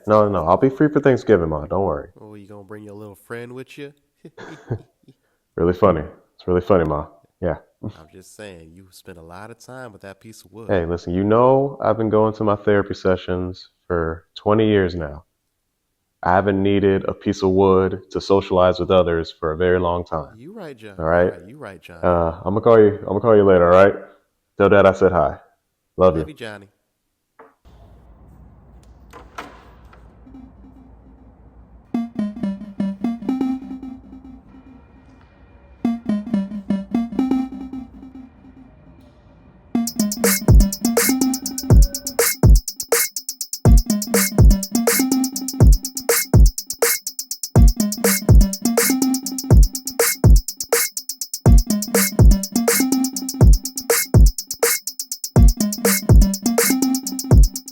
No. I'll be free for Thanksgiving, Ma. Don't worry. Oh, you gonna bring your little friend with you? Really funny. It's really funny, Ma. Yeah. I'm just saying, you spent a lot of time with that piece of wood. Hey, listen, you know I've been going to my therapy sessions for 20 years now. I haven't needed a piece of wood to socialize with others for a very long time. You right, John. All You right. right. You right, Johnny. I'm gonna call you. I'm gonna call you later. All right. Tell Dad I said hi. Love Love you. you, Johnny.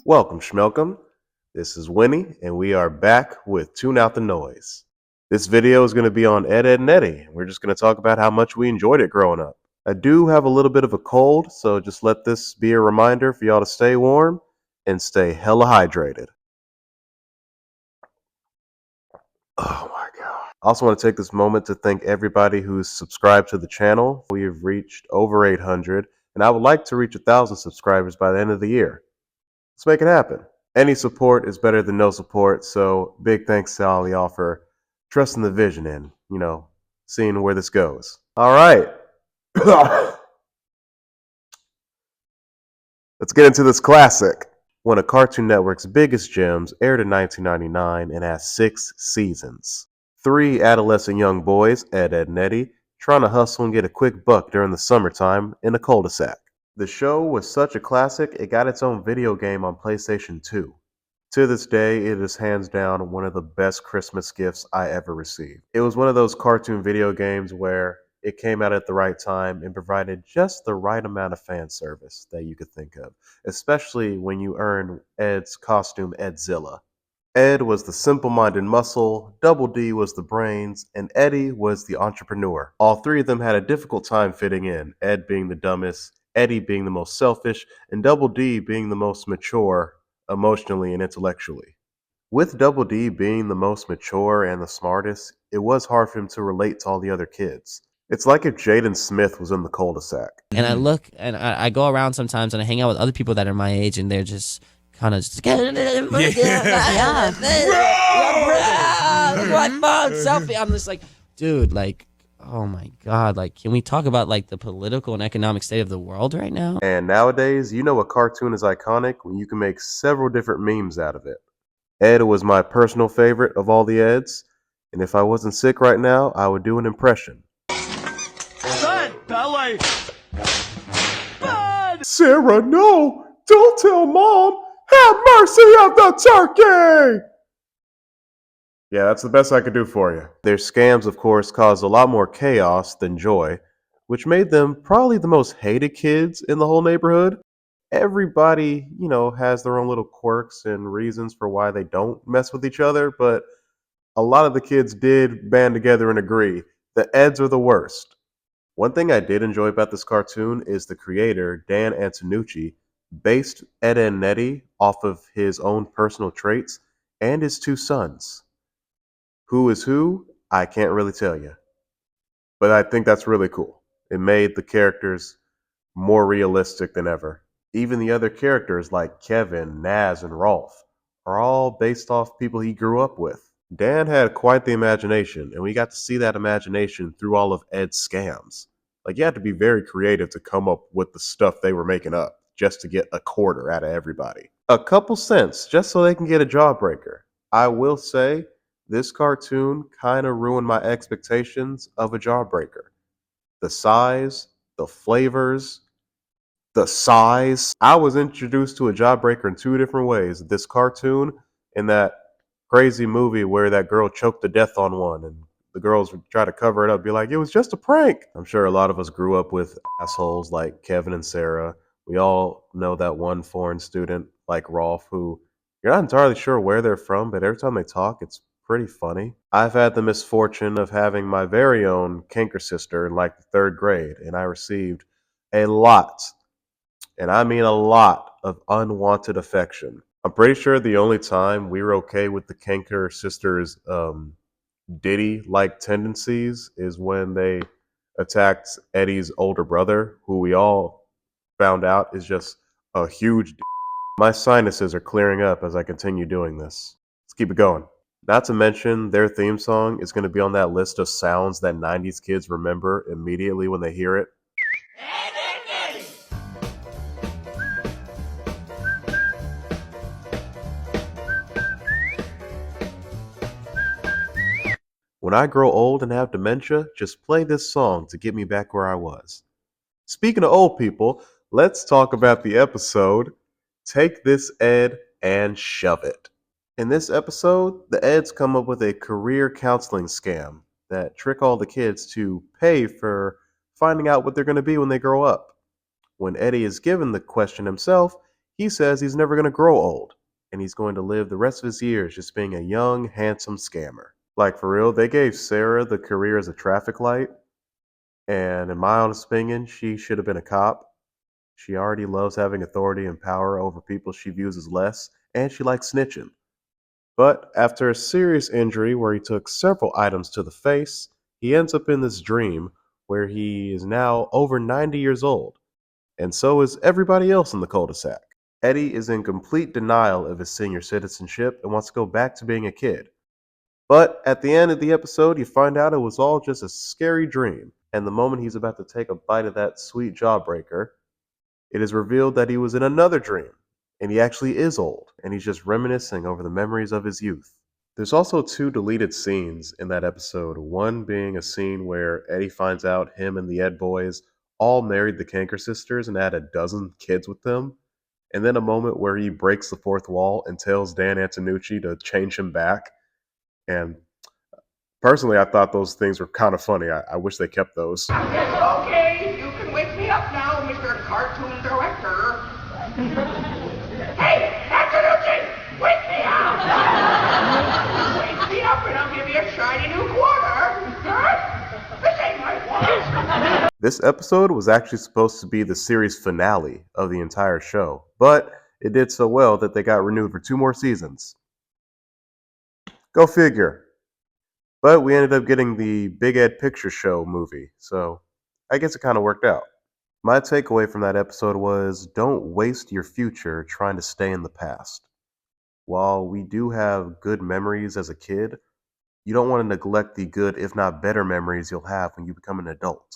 Welcome, Schmelcom. This is Winnie, and we are back with Tune Out the Noise. This video is going to be on Ed, Edd, and Eddy. We're just going to talk about how much we enjoyed it growing up. I do have a little bit of a cold, so just let this be a reminder for y'all to stay warm and stay hella hydrated. Oh my God. I also want to take this moment to thank everybody who's subscribed to the channel. We have reached over 800, and I would like to reach 1,000 subscribers by the end of the year. Let's make it happen. Any support is better than no support, so big thanks to all y'all for trusting the vision and, seeing where this goes. All right. Let's get into this classic. One of Cartoon Network's biggest gems, aired in 1999 and has 6 seasons. 3 adolescent young boys, Ed, Edd, and Eddy, trying to hustle and get a quick buck during the summertime in a cul-de-sac. The show was such a classic, it got its own video game on PlayStation 2. To this day, it is hands down one of the best Christmas gifts I ever received. It was one of those cartoon video games where it came out at the right time and provided just the right amount of fan service that you could think of, especially when you earned Ed's costume Edzilla. Ed was the simple-minded muscle, Double D was the brains, and Eddy was the entrepreneur. All 3 of them had a difficult time fitting in, Ed being the dumbest, Eddy being the most selfish, and Double D being the most mature emotionally and intellectually. With Double D being the most mature and the smartest, it was hard for him to relate to all the other kids. It's like if Jaden Smith was in the cul-de-sac. And I look and I go around sometimes and I hang out with other people that are my age and they're just kind of just yeah. What mom selfie? I'm just like, dude, like, oh my God, like, can we talk about like the political and economic state of the world right now? And nowadays, you know a cartoon is iconic when you can make several different memes out of it. Ed was my personal favorite of all the Eds, and if I wasn't sick right now, I would do an impression. Ballet! Sarah, no! Don't tell Mom! Have mercy of the turkey! Yeah, that's the best I could do for you. Their scams, of course, caused a lot more chaos than joy, which made them probably the most hated kids in the whole neighborhood. Everybody, has their own little quirks and reasons for why they don't mess with each other, but a lot of the kids did band together and agree the Eds are the worst. One thing I did enjoy about this cartoon is the creator, Dan Antonucci, based Ed, Edd, and Eddy off of his own personal traits and his 2 sons. Who is who? I can't really tell you. But I think that's really cool. It made the characters more realistic than ever. Even the other characters like Kevin, Naz, and Rolf are all based off people he grew up with. Dan had quite the imagination, and we got to see that imagination through all of Ed's scams. Like, you had to be very creative to come up with the stuff they were making up just to get a quarter out of everybody. A couple cents just so they can get a jawbreaker. I will say, this cartoon kind of ruined my expectations of a jawbreaker. The size, the flavors, the size. I was introduced to a jawbreaker in 2 different ways. This cartoon and that crazy movie where that girl choked to death on one and the girls would try to cover it up, be like, it was just a prank. I'm sure a lot of us grew up with assholes like Kevin and Sarah. We all know that one foreign student like Rolf who you're not entirely sure where they're from, but every time they talk, it's pretty funny. I've had the misfortune of having my very own canker sister in like the 3rd grade, and I received a lot, and I mean a lot, of unwanted affection. I'm pretty sure the only time we were okay with the Kanker sisters' Diddy-like tendencies is when they attacked Eddie's older brother, who we all found out is just a huge. My sinuses are clearing up as I continue doing this. Let's keep it going. Not to mention, their theme song is going to be on that list of sounds that 90s kids remember immediately when they hear it. When I grow old and have dementia, just play this song to get me back where I was. Speaking of old people, let's talk about the episode Take This Ed and Shove It. In this episode, the Eds come up with a career counseling scam that trick all the kids to pay for finding out what they're going to be when they grow up. When Eddy is given the question himself, he says he's never going to grow old, and he's going to live the rest of his years just being a young, handsome scammer. Like for real, they gave Sarah the career as a traffic light, and in my honest opinion, she should have been a cop. She already loves having authority and power over people she views as less, and she likes snitching. But after a serious injury where he took several items to the face, he ends up in this dream where he is now over 90 years old, and so is everybody else in the cul-de-sac. Eddy is in complete denial of his senior citizenship and wants to go back to being a kid. But at the end of the episode, you find out it was all just a scary dream, and the moment he's about to take a bite of that sweet jawbreaker, it is revealed that he was in another dream, and he actually is old, and he's just reminiscing over the memories of his youth. There's also two deleted scenes in that episode, one being a scene where Eddy finds out him and the Ed boys all married the Kanker sisters and had a dozen kids with them, and then a moment where he breaks the fourth wall and tells Dan Antonucci to change him back. And personally, I thought those things were kind of funny. I wish they kept those. Okay, you can wake me up now, Mr. Cartoon Director. Hey, Antonucci, wake me up! Wake me up and I'll give you a shiny new quarter. Huh? This ain't my watch. This episode was actually supposed to be the series finale of the entire show, but it did so well that they got renewed for 2 more seasons. Go figure. But we ended up getting the Big Ed Picture Show movie, so I guess it kind of worked out. My takeaway from that episode was don't waste your future trying to stay in the past. While we do have good memories as a kid, you don't want to neglect the good, if not better, memories you'll have when you become an adult.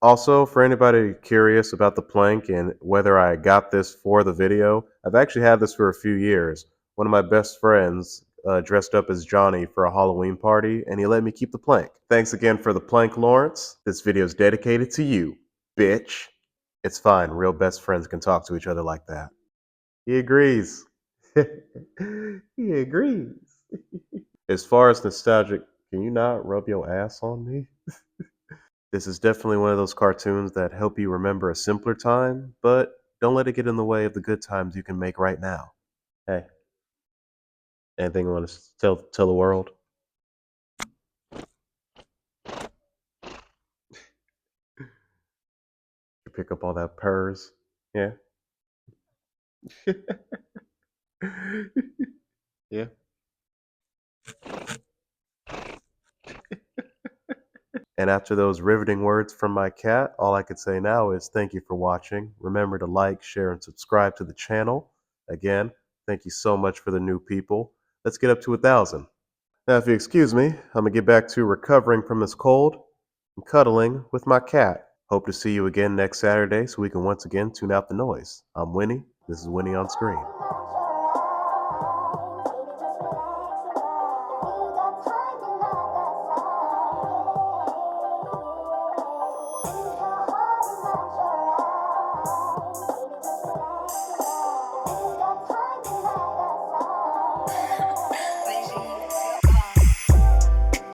Also, for anybody curious about the plank and whether I got this for the video, I've actually had this for a few years. One of my best friends dressed up as Johnny for a Halloween party, and he let me keep the plank. Thanks again for the plank, Lawrence. This video is dedicated to you, bitch. It's fine, real best friends can talk to each other like that. He agrees. He agrees. As far as nostalgic, can you not rub your ass on me? This is definitely one of those cartoons that help you remember a simpler time, but don't let it get in the way of the good times you can make right now. Hey, anything you want to tell the world? You pick up all that purrs, yeah? Yeah. And after those riveting words from my cat, all I could say now is thank you for watching. Remember to like, share, and subscribe to the channel. Again, thank you so much for the new people. Let's get up to 1,000. Now, if you excuse me, I'm going to get back to recovering from this cold and cuddling with my cat. Hope to see you again next Saturday so we can once again tune out the noise. I'm Winnie. This is Winnie on Screen.